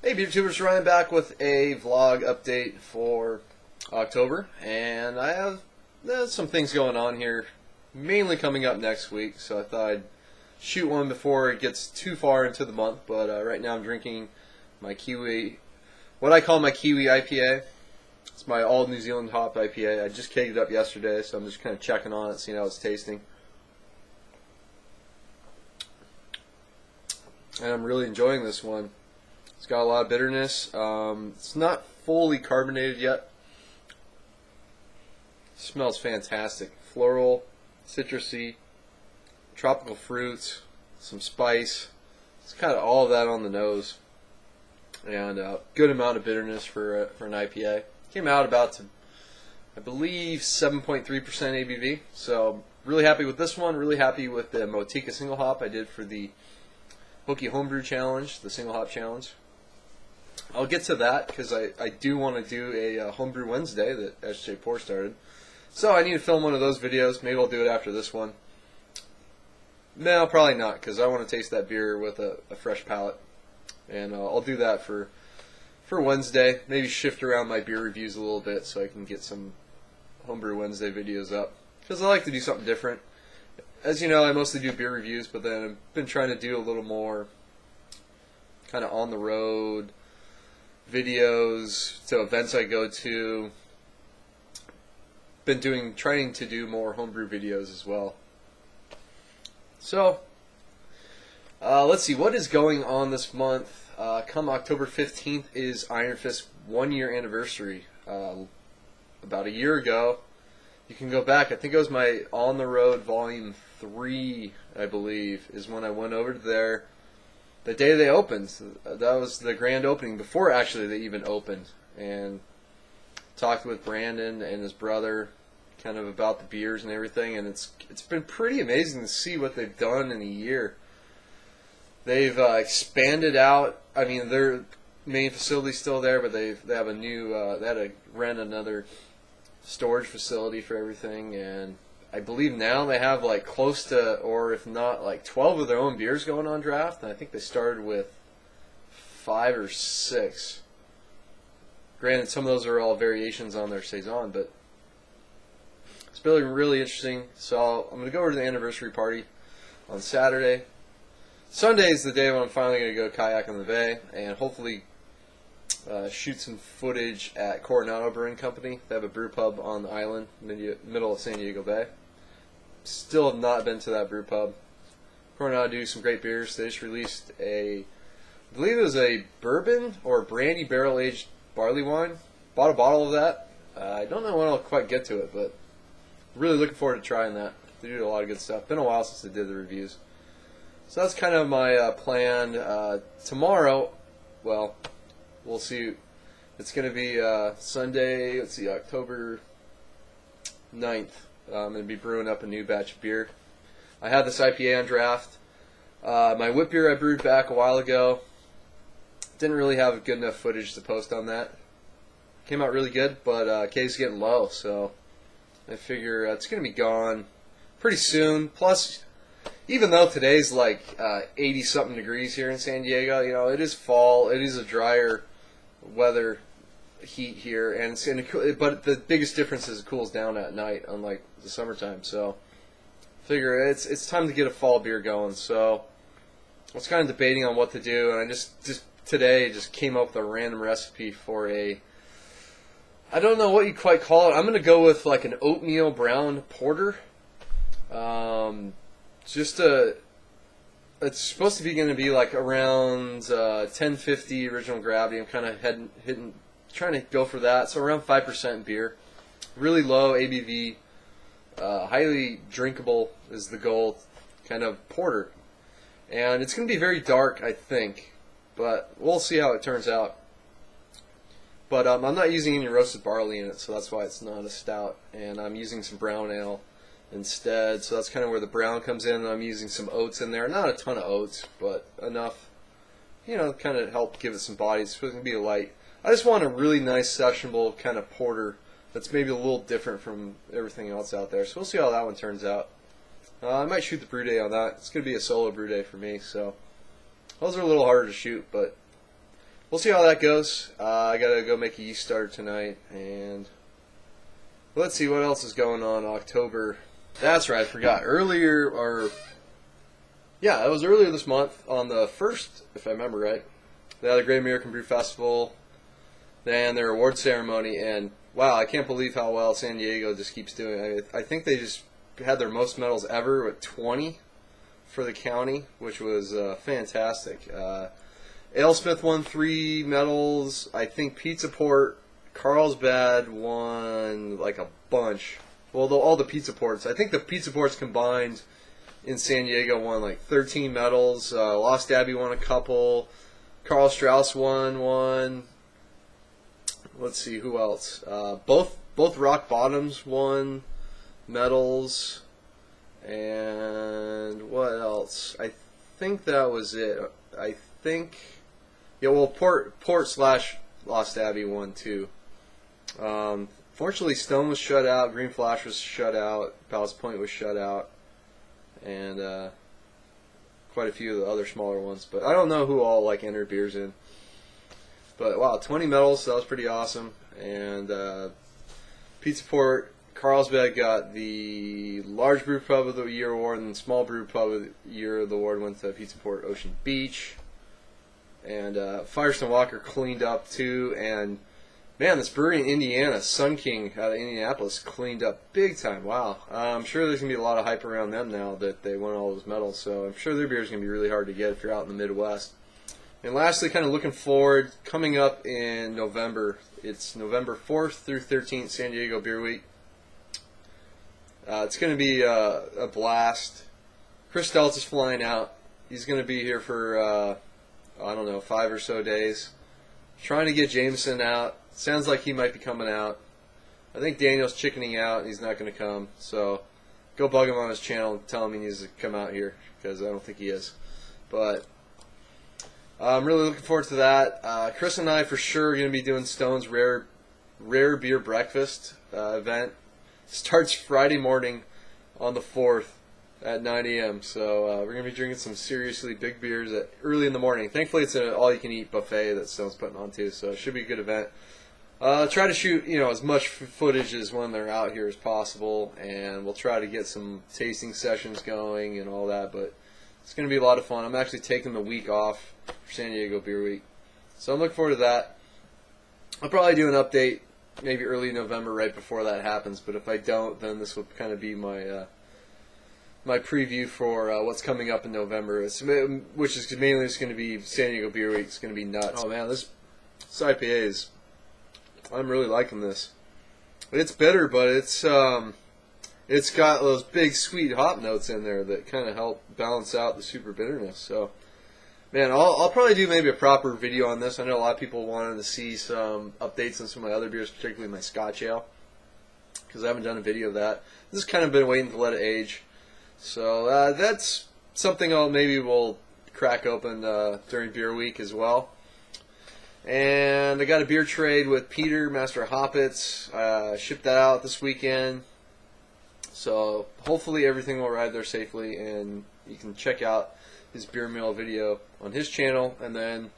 Hey YouTubers, Ryan back with a vlog update for October, and I have some things going on here, mainly coming up next week, so I thought I'd shoot one before it gets too far into the month. But right now I'm drinking my Kiwi, what I call my Kiwi IPA. It's my all New Zealand hop IPA. I just kegged it up yesterday, so I'm just kind of checking on it, seeing how it's tasting. And I'm really enjoying this one. It's got a lot of bitterness. It's not fully carbonated yet. It smells fantastic. Floral, citrusy, tropical fruits, some spice. It's kind of all of that on the nose. And a good amount of bitterness for an IPA. Came out about to, I believe, 7.3% ABV. So really happy with this one. Really happy with the Motueka single hop I did for the Hokie Homebrew Challenge, the single hop challenge. I'll get to that because I do want to do a Homebrew Wednesday that SJ Pour started. So I need to film one of those videos. Maybe I'll do it after this one. No, probably not, because I want to taste that beer with a fresh palate. And I'll do that for Wednesday. Maybe shift around my beer reviews a little bit so I can get some Homebrew Wednesday videos up. Because I like to do something different. As you know, I mostly do beer reviews, but then I've been trying to do a little more kind of on the road videos to events I go to. Been trying to do more homebrew videos as well. So let's see what is going on this month. Come October 15th is Iron Fist 1-year anniversary. About a year ago, you can go back. I think it was my On the Road Volume 3, I believe, is when I went over there. The day they opened, that was the grand opening, before actually they even opened, and talked with Brandon and his brother kind of about the beers and everything, and it's been pretty amazing to see what they've done in a year. They've expanded out. I mean, their main facility's still there, but they have a new, they had to rent another storage facility for everything, and I believe now they have like close to, or if not, like 12 of their own beers going on draft. And I think they started with 5 or 6. Granted, some of those are all variations on their saison, but it's been really interesting. So I'm going to go over to the anniversary party on Saturday. Sunday is the day when I'm finally going to go kayak on the bay and hopefully shoot some footage at Coronado Brewing Company. They have a brew pub on the island, middle of San Diego Bay. Still have not been to that brew pub. Coronado do some great beers. They just released I believe it was a bourbon or brandy barrel aged barley wine. Bought a bottle of that. I don't know when I'll quite get to it, but really looking forward to trying that. They do a lot of good stuff. Been a while since they did the reviews. So that's kind of my plan. Tomorrow, well, we'll see. It's going to be Sunday, let's see, October 9th. I'm going to be brewing up a new batch of beer. I had this IPA on draft. My whip beer I brewed back a while ago. Didn't really have good enough footage to post on that. Came out really good, but K's getting low, so I figure it's going to be gone pretty soon. Plus, even though today's like 80-something degrees here in San Diego, you know, it is fall. It is a drier weather heat here, and but the biggest difference is it cools down at night, unlike the summertime. So figure it's time to get a fall beer going. So I was kind of debating on what to do, and I just today just came up with a random recipe for I don't know what you quite call it. I'm going to go with like an oatmeal brown porter. It's supposed to be going to be like around 1050 original gravity. I'm kind of trying to go for that. So around 5% beer, really low ABV, highly drinkable is the goal, kind of porter. And it's going to be very dark, I think, but we'll see how it turns out. But I'm not using any roasted barley in it, so that's why it's not a stout. And I'm using some brown ale instead, so that's kind of where the brown comes in. I'm using some oats in there, not a ton of oats, but enough, you know, kind of help give it some body. It's supposed to be light. I just want a really nice sessionable kind of porter that's maybe a little different from everything else out there. So we'll see how that one turns out. I might shoot the brew day on that. It's going to be a solo brew day for me, so those are a little harder to shoot, but we'll see how that goes. I gotta go make a yeast starter tonight, and let's see what else is going on October. That's right, I forgot. It was earlier this month on the 1st, if I remember right. They had the Great American Brew Festival, then their award ceremony, and wow, I can't believe how well San Diego just keeps doing. I think they just had their most medals ever with 20 for the county, which was fantastic. AleSmith won 3 medals. I think Pizza Port, Carlsbad won like a bunch. Well, all the Pizza Ports. I think the Pizza Ports combined in San Diego won like 13 medals. Lost Abbey won a couple. Carl Strauss won one. Let's see who else. Both Rock Bottoms won medals. And what else? I think that was it. Port slash Lost Abbey won too. Fortunately, Stone was shut out. Green Flash was shut out. Ballast Point was shut out, and quite a few of the other smaller ones. But I don't know who all entered beers in. But wow, 20 medals. That was pretty awesome. And Pizza Port, Carlsbad got the Large Brew Pub of the Year award, and Small Brew Pub of the Year award went to Pizza Port Ocean Beach. And Firestone Walker cleaned up too. And man, this brewery in Indiana, Sun King out of Indianapolis, cleaned up big time. Wow. I'm sure there's going to be a lot of hype around them now that they won all those medals. So I'm sure their beer is going to be really hard to get if you're out in the Midwest. And lastly, kind of looking forward, coming up in November. It's November 4th through 13th, San Diego Beer Week. It's going to be a blast. Chris Stelz is flying out. He's going to be here for, 5 or so days. Trying to get Jameson out. Sounds like he might be coming out. I think Daniel's chickening out and he's not going to come. So go bug him on his channel and tell him he needs to come out here, because I don't think he is. But I'm really looking forward to that. Chris and I for sure are going to be doing Stone's Rare Beer Breakfast event. Starts Friday morning on the 4th at 9 a.m. So we're going to be drinking some seriously big beers early in the morning. Thankfully, it's an all-you-can-eat buffet that Stone's putting on too, so it should be a good event. Try to shoot as much footage as when they're out here as possible, and we'll try to get some tasting sessions going and all that. But it's going to be a lot of fun. I'm actually taking the week off for San Diego Beer Week, so I'm looking forward to that. I'll probably do an update maybe early November right before that happens, but if I don't, then this will kind of be my my preview for what's coming up in November, which is mainly just going to be San Diego Beer Week. It's going to be nuts. Oh man, this IPA is, I'm really liking this. It's bitter, but it's got those big sweet hop notes in there that kind of help balance out the super bitterness. So man, I'll probably do maybe a proper video on this. I know a lot of people wanted to see some updates on some of my other beers, particularly my Scotch Ale, because I haven't done a video of that. This has kind of been waiting to let it age. So that's something we'll crack open during Beer Week as well. And I got a beer trade with Peter, Master Hoppets. Shipped that out this weekend. So hopefully everything will arrive there safely, and you can check out his beer meal video on his channel. And then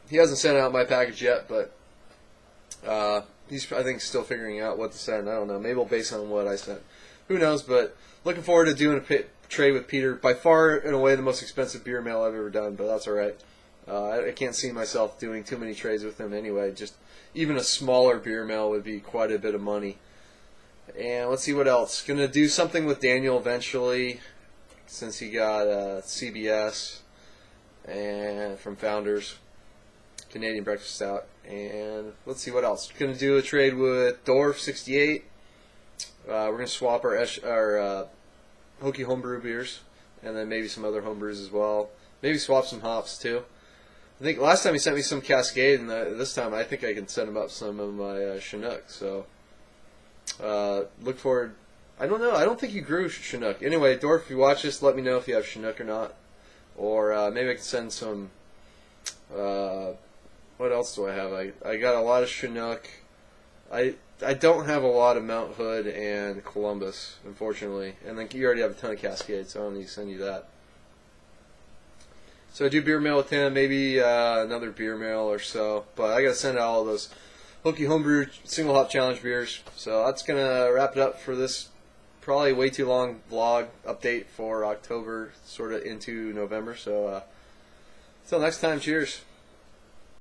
he hasn't sent out my package yet, but he's, I think, still figuring out what to send. I don't know. Maybe based on what I sent. Who knows? But looking forward to doing a trade with Peter. By far, in a way, the most expensive beer mail I've ever done, but that's all right. I can't see myself doing too many trades with him anyway. Just even a smaller beer mail would be quite a bit of money. And let's see what else. Going to do something with Daniel eventually, since he got CBS and from Founders, Canadian Breakfast Stout. And let's see what else. Going to do a trade with Dorf 68. We're going to swap our Hokie Homebrew beers, and then maybe some other homebrews as well. Maybe swap some hops too. I think last time he sent me some Cascade, and this time I think I can send him up some of my Chinook. So look forward. I don't know. I don't think you grew Chinook. Anyway, Dorf, if you watch this, let me know if you have Chinook or not. Or maybe I can send some. What else do I have? I got a lot of Chinook. I don't have a lot of Mount Hood and Columbus, unfortunately. And then you already have a ton of Cascade, so I don't need to send you that. So I do beer mail with him, maybe another beer mail or so. But I got to send out all those Hokie Homebrew Single Hop Challenge beers. So that's going to wrap it up for this probably way too long vlog update for October, sort of into November. So until next time, cheers.